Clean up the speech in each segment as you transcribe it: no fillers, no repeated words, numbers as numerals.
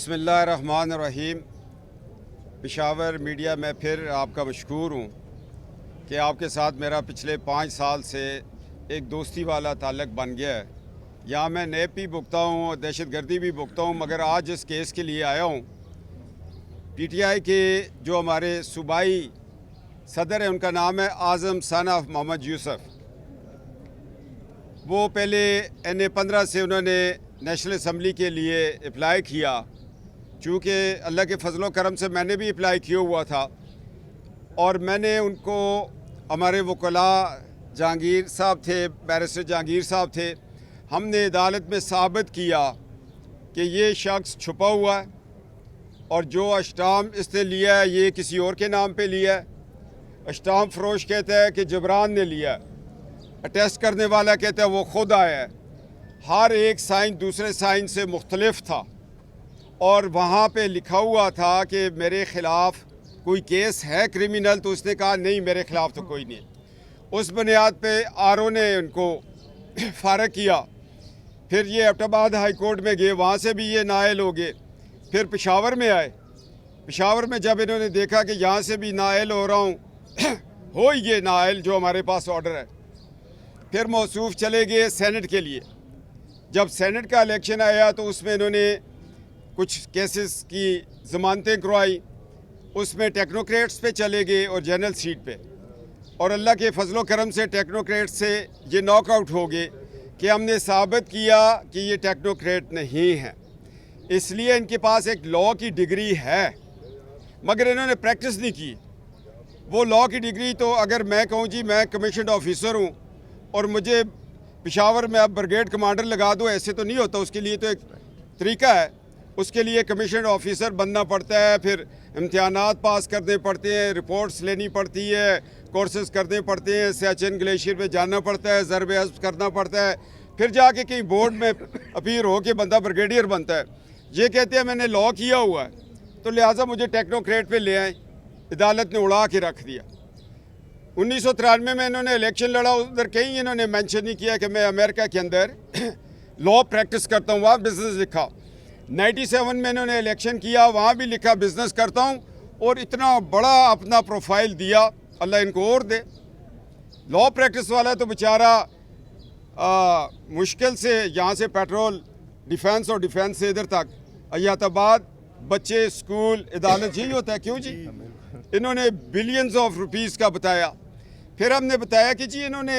बिस्मिल्लाहिर्रहमानिर्रहीम। पेशावर मीडिया में फिर आपका मशकूर हूँ कि आपके साथ मेरा पिछले 5 साल से एक दोस्ती वाला ताल्लुक़ बन गया है। यहाँ मैं नेब भी भुगता हूँ और दहशतगर्दी भी भुगता हूँ, मगर आज इस केस के लिए आया हूँ। पीटीआई के जो हमारे सूबाई सदर हैं, उनका नाम है आज़म सन ऑफ मोहम्मद यूसुफ। वो पहले NA 15 से उन्होंने नेशनल असम्बली के लिए अप्लाई किया। चूँकि अल्लाह के फजलो करम से मैंने भी अप्लाई किया हुआ था और मैंने उनको, हमारे वकला जहांगीर साहब थे, बैरिस्टर जहांगीर साहब थे, हमने अदालत में साबित किया कि ये शख्स छुपा हुआ है और जो अस्टाम इसने लिया है ये किसी और के नाम पे लिया है। अस्टाम फरोश कहता है कि जबरान ने लिया है, अटेस्ट करने वाला कहता है वो खुद आया है। हर एक साइन दूसरे साइन से मुख्तलिफ था और वहाँ पे लिखा हुआ था कि मेरे ख़िलाफ़ कोई केस है क्रिमिनल, तो उसने कहा नहीं मेरे ख़िलाफ़ तो कोई नहीं। उस बुनियाद पे RO ने उनको फारग किया। फिर ये एबटाबाद हाई कोर्ट में गए, वहाँ से भी ये नाअहल हो गए। फिर पेशावर में आए। पेशावर में जब इन्होंने देखा कि यहाँ से भी नाअहल हो रहा हूँ हो ही गए नाअहल, जो हमारे पास ऑर्डर है। फिर मौसूफ चले गए सेनेट के लिए। जब सेनेट का इलेक्शन आया तो उसमें इन्होंने कुछ केसेस की ज़मानतें करवाई, उसमें टेक्नोक्रेट्स पे चले गए और जनरल सीट पे। और अल्लाह के फजलो करम से टेक्नोक्रेट्स से ये नॉकआउट हो गए कि हमने साबित किया कि ये टेक्नोक्रेट नहीं है। इसलिए इनके पास एक लॉ की डिग्री है मगर इन्होंने प्रैक्टिस नहीं की। वो लॉ की डिग्री तो अगर मैं कहूँ जी मैं कमीशन ऑफिसर हूँ और मुझे पेशावर में अब ब्रिगेड कमांडर लगा दो, ऐसे तो नहीं होता। उसके लिए तो एक तरीका है, उसके लिए कमीशन ऑफिसर बनना पड़ता है, फिर इम्तिहानात पास करने पड़ते हैं, रिपोर्ट्स लेनी पड़ती है, कोर्सेज करने पड़ते हैं, सियाचिन ग्लेशियर पे जाना पड़ता है, ज़रब हज़्ब करना पड़ता है, फिर जाके कहीं बोर्ड में अपीयर हो के बंदा ब्रिगेडियर बनता है। ये कहते हैं मैंने लॉ किया हुआ है तो लिहाजा मुझे टेक्नोक्रेट पे ले आए। अदालत ने उड़ा के रख दिया। 1993 में इन्होंने इलेक्शन लड़ा, उधर कहीं इन्होंने मेंशन नहीं किया कि मैं अमेरिका के अंदर लॉ प्रैक्टिस करता हूँ, वहाँ बिजनेस लिखा। 97 में इन्होंने इलेक्शन किया, वहाँ भी लिखा बिजनेस करता हूँ। और इतना बड़ा अपना प्रोफाइल दिया, अल्लाह इनको और दे। लॉ प्रैक्टिस वाला तो बेचारा मुश्किल से यहाँ से पेट्रोल डिफेंस और डिफेंस से इधर तक अयाताबाद, बच्चे स्कूल अदालत, यही होता है। क्यों जी? इन्होंने बिलियंस ऑफ रुपीस का बताया। फिर हमने बताया कि जी इन्होंने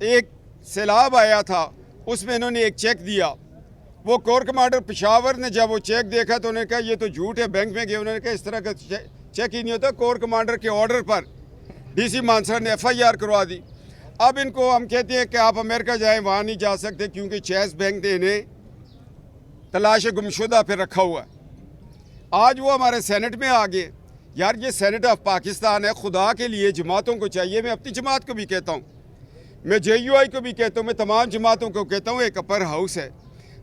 एक सैलाब आया था, उसमें इन्होंने एक चेक दिया। वो कोर कमांडर पेशावर ने जब वो चेक देखा तो उन्होंने कहा ये तो झूठ है। बैंक में गए, उन्होंने कहा इस तरह का चेक ही नहीं होता। कोर कमांडर के ऑर्डर पर DC मानसर ने FIR करवा दी। अब इनको हम कहते हैं कि आप अमेरिका जाएं, वहाँ नहीं जा सकते क्योंकि चेस बैंक ने इन्हें तलाश गुमशुदा पे रखा हुआ है। आज वो हमारे सेनेट में आ गए। यार ये सेनेट ऑफ पाकिस्तान है, खुदा के लिए जमातों को चाहिए। मैं अपनी जमात को भी कहता हूँ, मैं JUI को भी कहता हूँ, मैं तमाम जमातों को कहता हूँ, एक अपर हाउस है,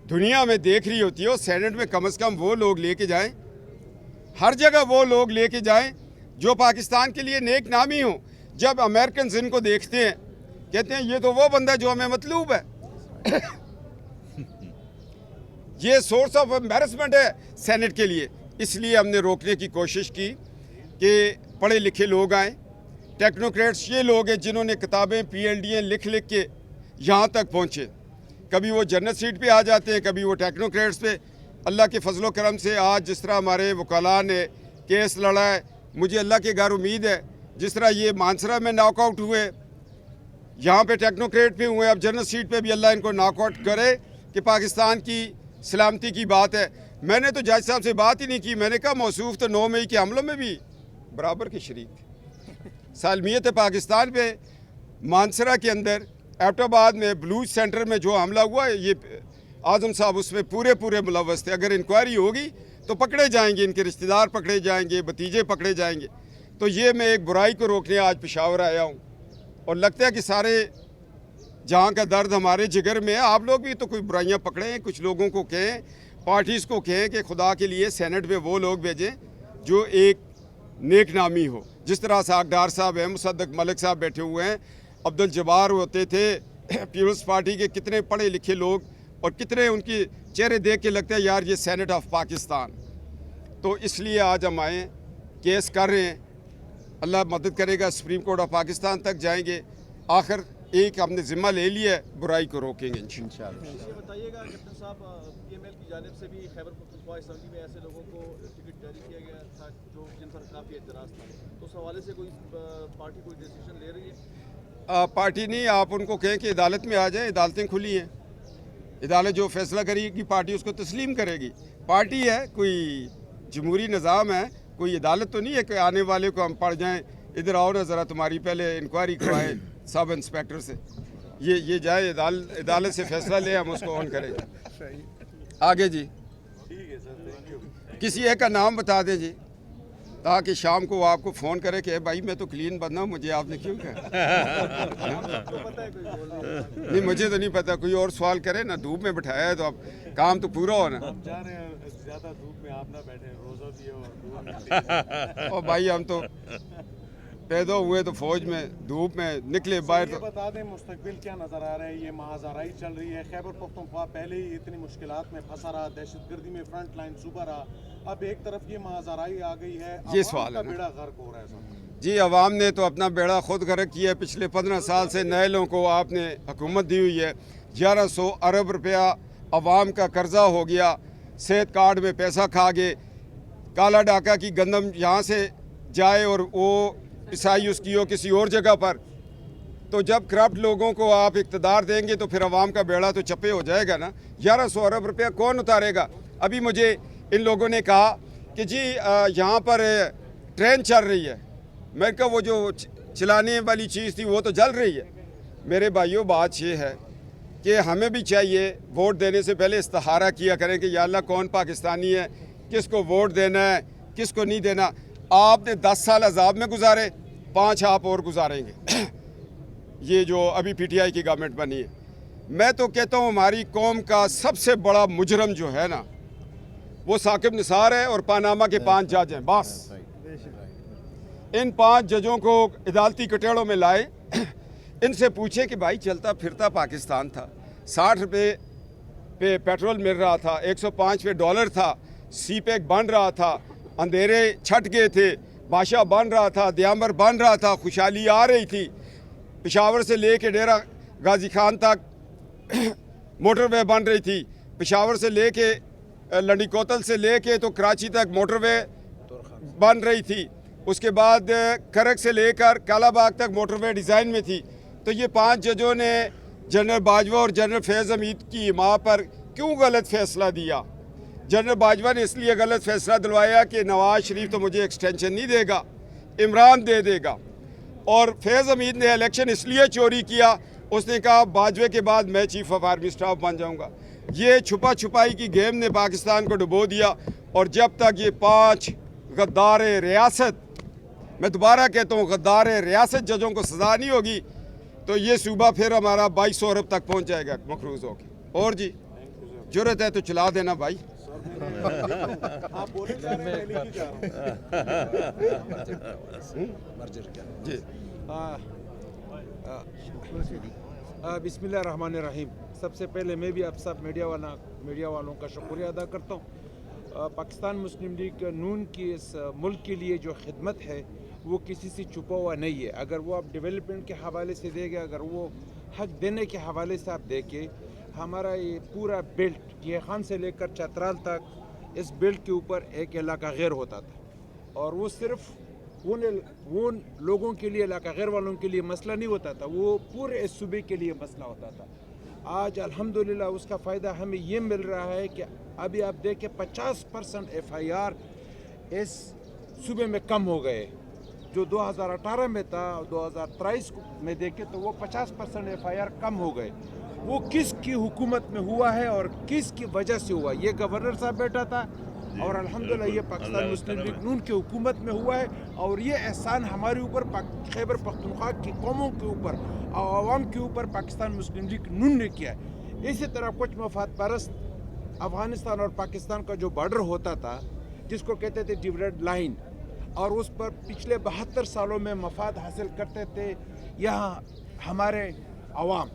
दुनिया में देख रही होती है। और सेनेट में कम से कम वो लोग लेके जाएं, हर जगह वो लोग लेके जाएं जो पाकिस्तान के लिए नेक नामी हो। जब अमेरिकन इनको देखते हैं कहते हैं ये तो वो बंदा जो हमें मतलूब है। ये सोर्स ऑफ एम्बैरसमेंट है सेनेट के लिए। इसलिए हमने रोकने की कोशिश की कि पढ़े लिखे लोग आएँ। टेक्नोक्रेट्स ये लोग हैं जिन्होंने किताबें PhD लिख लिख के यहाँ तक पहुँचे। कभी वो जनरल सीट पे आ जाते हैं, कभी वो टेक्नोक्रेट्स पे। अल्लाह के फजलो करम से आज जिस तरह हमारे वकला ने केस लड़ा है, मुझे अल्लाह के घर उम्मीद है जिस तरह ये मानसरा में नॉकआउट हुए, यहाँ पे टेक्नोक्रेट पे हुए, अब जनरल सीट पे भी अल्लाह इनको नॉकआउट करे कि पाकिस्तान की सलामती की बात है। मैंने तो जज साहब से बात ही नहीं की। मैंने कहा मौसूफ तो 9 मई के हमलों में भी बराबर के शरीक थे। सालमियत पाकिस्तान पे मानसरा के अंदर एबटाबाद में बलूच सेंटर में जो हमला हुआ है, ये आज़म साहब उसमें पूरे मुलव्वस थे। अगर इंक्वायरी होगी तो पकड़े जाएंगे, इनके रिश्तेदार पकड़े जाएंगे, भतीजे पकड़े जाएंगे। तो ये मैं एक बुराई को रोकने आज पेशावर आया हूँ और लगता है कि सारे जहाँ का दर्द हमारे जिगर में है। आप लोग भी तो कोई बुराइयाँ पकड़ें, कुछ लोगों को कहें, पार्टीज़ को कहें कि खुदा के लिए सेनेट में वो लोग भेजें जो एक नेक नामी हो। जिस तरह सागडार साहब हैं, मुसद्दक मलिक साहब बैठे हुए हैं, अब्दुल जब्बार होते थे, पीपल्स पार्टी के कितने पढ़े लिखे लोग اور کتنے ان کی چہرے دیکھ کے لگتا ہے یار یہ سینٹ آف پاکستان. تو اس لیے آج ہم آئے کیس کر رہے ہیں, اللہ مدد کرے گا, سپریم کورٹ آف پاکستان تک جائیں گے. آخر ایک ہم نے ذمہ لے لیا ہے, برائی کو روکیں گے انشاءاللہ. یہ بتائیے گا کیپٹن صاحب, پی ایم ایل کی جانب سے بھی خیبر پختونخوا اسمبلی میں ایسے لوگوں کو ٹکٹ جاری کیا گیا تھا جن پر کافی اعتراض تھا, تو اس حوالے سے کوئی پارٹی کوئی ڈیسیژن لے رہی ہے؟ پارٹی نہیں, آپ ان کو کہیں کہ عدالت میں آ جائیں, عدالتیں کھلی ہیں, عدالت جو فیصلہ کرے گی پارٹی اس کو تسلیم کرے گی. پارٹی ہے, کوئی جمہوری نظام ہے, کوئی عدالت تو نہیں ہے کہ آنے والے کو ہم پڑھ جائیں ادھر آؤ نا ذرا تمہاری پہلے انکوائری کروائیں سب انسپیکٹر سے. یہ جائے عدالت سے فیصلہ لے, ہم اس کو آن کریں گے. آگے جی, کسی ایک کا نام بتا دیں جی, تاکہ شام کو وہ آپ کو فون کرے کہ بھائی میں تو کلین بندہ ہوں, مجھے آپ نے کیوں کہا؟ نہیں مجھے تو نہیں پتا, کوئی اور سوال کرے نا. دھوپ میں بٹھایا ہے تو اب کام تو پورا ہونا. جا رہے ہیں زیادہ دھوپ میں آپ نہ بیٹھیں, روزہ بھی ہے اور بھائی ہم تو پیدا ہوئے تو فوج میں, دھوپ میں نکلے باہر. یہ بتا دیں مستقبل کیا نظر آ رہا ہے؟ یہ مہازارائی چل رہی ہے, خیبر پختونخوا پہلے ہی اتنی مشکلات میں پھنسا رہا, دہشت گردی میں فرنٹ لائن صوبہ رہا, اب ایک طرف یہ مہازارائی آ گئی ہے, یہ سوال ہے نا. بیڑا غرق ہو رہا ہے سب. جی, عوام نے تو اپنا بیڑا خود غرق کیا ہے. پچھلے 15 سال سے نئے لوگوں کو آپ نے حکومت دی ہوئی ہے. 1100 ارب روپیہ عوام کا قرضہ ہو گیا, صحت کارڈ میں پیسہ کھا گئے. کالا ڈاکہ کی گندم یہاں سے جائے اور وہ عیسائی اس کی ہو کسی اور جگہ پر. تو جب کرپٹ لوگوں کو آپ اقتدار دیں گے تو پھر عوام کا بیڑا تو چپے ہو جائے گا نا. 1100 ارب روپیہ کون اتارے گا؟ ابھی مجھے ان لوگوں نے کہا کہ جی یہاں پر ٹرین چل رہی ہے. میں کہا وہ جو چلانے والی چیز تھی وہ تو جل رہی ہے. میرے بھائیوں, بات یہ ہے کہ ہمیں بھی چاہیے ووٹ دینے سے پہلے استخارہ کیا کریں کہ یا اللہ کون پاکستانی ہے, کس کو ووٹ دینا ہے, کس کو نہیں دینا. آپ نے 10 سال عذاب میں گزارے, 5 آپ اور گزاریں گے. یہ جو ابھی پی ٹی آئی کی گورنمنٹ بنی ہے, میں تو کہتا ہوں ہماری قوم کا سب سے بڑا مجرم جو ہے نا وہ ثاقب نثار ہے اور پاناما کے 5 جج ہیں. بس ان 5 ججوں کو عدالتی کٹیڑوں میں لائے, ان سے پوچھے کہ بھائی چلتا پھرتا پاکستان تھا, 60 روپے پہ پیٹرول مل رہا تھا, 105 پہ ڈالر تھا, سی پیک بن رہا تھا, اندھیرے چھٹ گئے تھے, بادشاہ بن رہا تھا, دیامر بن رہا تھا, خوشحالی آ رہی تھی. پشاور سے لے کے ڈیرہ غازی خان تک موٹر وے بن رہی تھی. پشاور سے لے کے لنڈی کوتل سے لے کے تو کراچی تک موٹر وے بن رہی تھی. اس کے بعد کرک سے لے کر کالا باغ تک موٹر وے ڈیزائن میں تھی. تو یہ 5 ججوں نے جنرل باجوہ اور جنرل فیض حمید کی ماں پر کیوں غلط فیصلہ دیا؟ جنرل باجوہ نے اس لیے غلط فیصلہ دلوایا کہ نواز شریف تو مجھے ایکسٹینشن نہیں دے گا, عمران دے دے گا. اور فیض حمید نے الیکشن اس لیے چوری کیا, اس نے کہا باجوے کے بعد میں چیف آف آرمی اسٹاف بن جاؤں گا. یہ چھپا چھپائی کی گیم نے پاکستان کو ڈبو دیا. اور جب تک یہ 5 غدار ریاست, میں دوبارہ کہتا ہوں غدار ریاست ججوں کو سزا نہیں ہوگی تو یہ صوبہ پھر ہمارا 2200 ارب تک پہنچ جائے گا مقروض ہو کے. اور جی جرت ہے تو چلا دینا بھائی. آپ بولے جا رہے ہیں, میں جا رہا ہوں. بسم اللہ الرحمن الرحیم. سب سے پہلے میں بھی آپ سب میڈیا والوں کا شکریہ ادا کرتا ہوں. پاکستان مسلم لیگ نون کی اس ملک کے لیے جو خدمت ہے وہ کسی سے چھپا ہوا نہیں ہے. اگر وہ آپ ڈیولپمنٹ کے حوالے سے دیں گے, اگر وہ حق دینے کے حوالے سے آپ دیکھیں, ہمارا یہ پورا بیلٹ یہ خان سے لے کر چترال تک, اس بیلٹ کے اوپر ایک علاقہ غیر ہوتا تھا, اور وہ صرف وہ لوگوں کے لیے, علاقہ غیر والوں کے لیے مسئلہ نہیں ہوتا تھا, وہ پورے اس صوبے کے لیے مسئلہ ہوتا تھا. آج الحمدللہ اس کا فائدہ ہمیں یہ مل رہا ہے کہ ابھی آپ دیکھیں 50% FIR اس صوبے میں کم ہو گئے. جو 2018 میں تھا, 2023 میں دیکھیں تو وہ 50% FIR کم ہو گئے. وہ کس کی حکومت میں ہوا ہے اور کس کی وجہ سے ہوا؟ یہ گورنر صاحب بیٹھا تھا اور الحمدللہ یہ پاکستان مسلم لیگ نون کی حکومت میں ہوا ہے. اور یہ احسان ہمارے اوپر, خیبر پختونخوا کی قوموں کے اوپر اور عوام کے اوپر پاکستان مسلم لیگ نون نے کیا ہے. اسی طرح کچھ مفاد پرست افغانستان اور پاکستان کا جو بارڈر ہوتا تھا جس کو کہتے تھے ڈیویڈ لائن, اور اس پر پچھلے 72 سالوں میں مفاد حاصل کرتے تھے. یہاں ہمارے عوام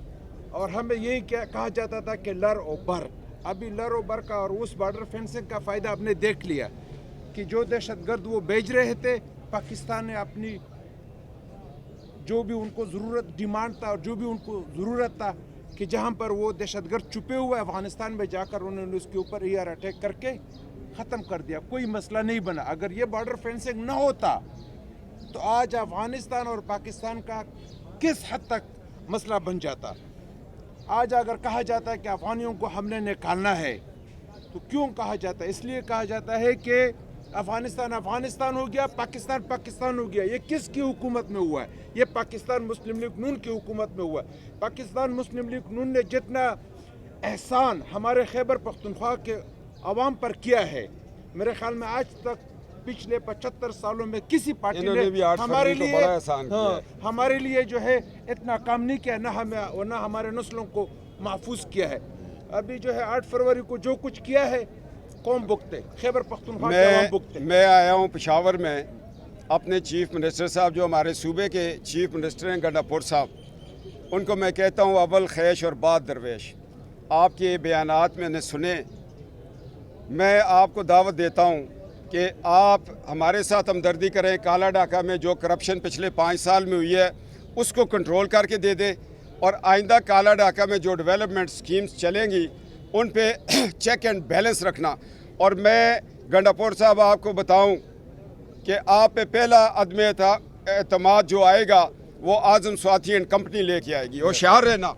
और हमें यही कहा जाता था कि लर और बर। अभी लर और बर का और उस बॉर्डर फेंसिंग का फ़ायदा आपने देख लिया कि जो दहशतगर्द वो भेज रहे थे, पाकिस्तान ने अपनी जो भी उनको ज़रूरत डिमांड था और जो भी उनको ज़रूरत था कि जहाँ पर वो दहशतगर्द छुपे हुए अफ़गानिस्तान में जाकर उन्होंने उसके ऊपर एयर अटैक करके ख़त्म कर दिया। कोई मसला नहीं बना। अगर ये बॉर्डर फेंसिंग न होता तो आज अफ़गानिस्तान और पाकिस्तान का किस हद तक मसला बन जाता। आज अगर कहा जाता है कि अफ़गानियों को हमने निकालना है, तो क्यों कहा जाता है? इसलिए कहा जाता है कि अफ़गानिस्तान अफ़गानिस्तान हो गया, पाकिस्तान पाकिस्तान हो गया। ये किसकी हुकूमत में हुआ है? ये पाकिस्तान मुस्लिम लीग नून की हुकूमत में हुआ है। पाकिस्तान मुस्लिम लीग नून ने जितना एहसान हमारे खैबर पख्तूनख्वा के अवाम पर किया है, मेरे ख्याल में आज तक पिछले 75 सालों में किसी पार्टी इन्होंने भी ने 8 हमारे फरवरी को लिए बड़ा एहसान किया है। हमारे लिए जो है इतना काम नहीं किया, ना हमें ना हमारे नस्लों को महफूज किया है। अभी जो है 8 फरवरी को जो कुछ किया है कौम भुगते, खैबर पख्तूनख्वा के अवाम भुगते। मैं आया हूँ पेशावर में अपने चीफ मिनिस्टर साहब जो हमारे सूबे के चीफ मिनिस्टर हैं गंडापुर साहब, उनको मैं कहता हूँ अव्वल खैश और बाद दरवेश। आपके बयानात मैंने सुने। मैं आपको दावत देता हूँ कि आप हमारे साथ हमदर्दी करें। काला डाका में जो करप्शन पिछले 5 साल में हुई है उसको कंट्रोल करके दे दें, और आइंदा काला डाका में जो डेवलपमेंट स्कीम्स चलेंगी उन पे चेक एंड बैलेंस रखना। और मैं गंडापुर साहब आपको बताऊं कि आप पे पहला अदम एतमाद जो आएगा वो आज़म स्वाति एंड कंपनी लेके आएगी। होशियार रहना।